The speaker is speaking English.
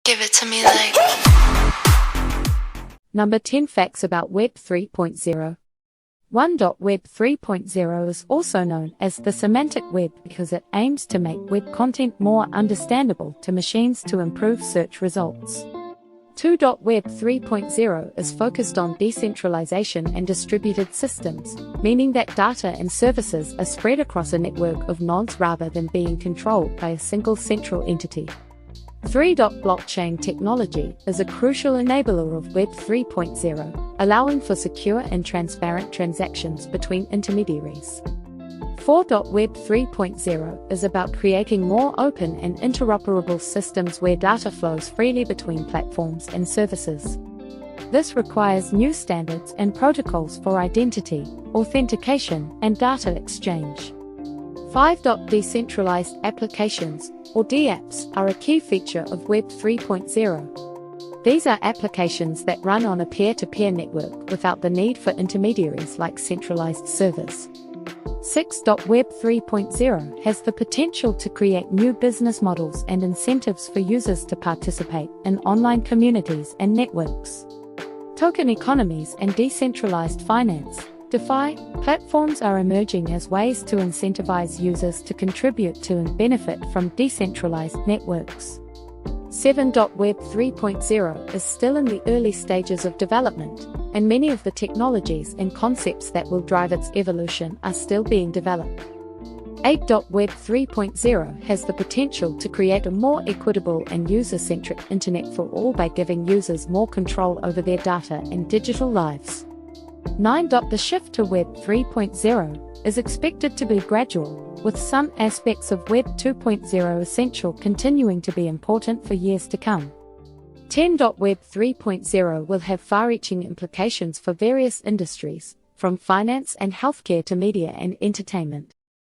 Give it to me like. Number 10 Facts about Web 3.0. 1. Web 3.0 is also known as the semantic web because it aims to make web content more understandable to machines to improve search results. 2. Web 3.0 is focused on decentralization and distributed systems, meaning that data and services are spread across a network of nodes rather than being controlled by a single central entity. 3. Blockchain technology is a crucial enabler of Web 3.0, allowing for secure and transparent transactions between intermediaries. 4. Web 3.0 is about creating more open and interoperable systems where data flows freely between platforms and services. This requires new standards and protocols for identity, authentication, and data exchange. 5. Decentralized applications, or DApps, are a key feature of Web 3.0. These are applications that run on a peer-to-peer network without the need for intermediaries like centralized servers. 6. Web 3.0 has the potential to create new business models and incentives for users to participate in online communities and networks. Token economies and decentralized finance, DeFi, platforms are emerging as ways to incentivize users to contribute to and benefit from decentralized networks. 7. Web 3.0 is still in the early stages of development, and many of the technologies and concepts that will drive its evolution are still being developed. 8. Web 3.0 has the potential to create a more equitable and user-centric internet for all by giving users more control over their data and digital lives. 9. The shift to Web 3.0 is expected to be gradual, with some aspects of Web 2.0 essential continuing to be important for years to come. 10. Web 3.0 will have far-reaching implications for various industries, from finance and healthcare to media and entertainment.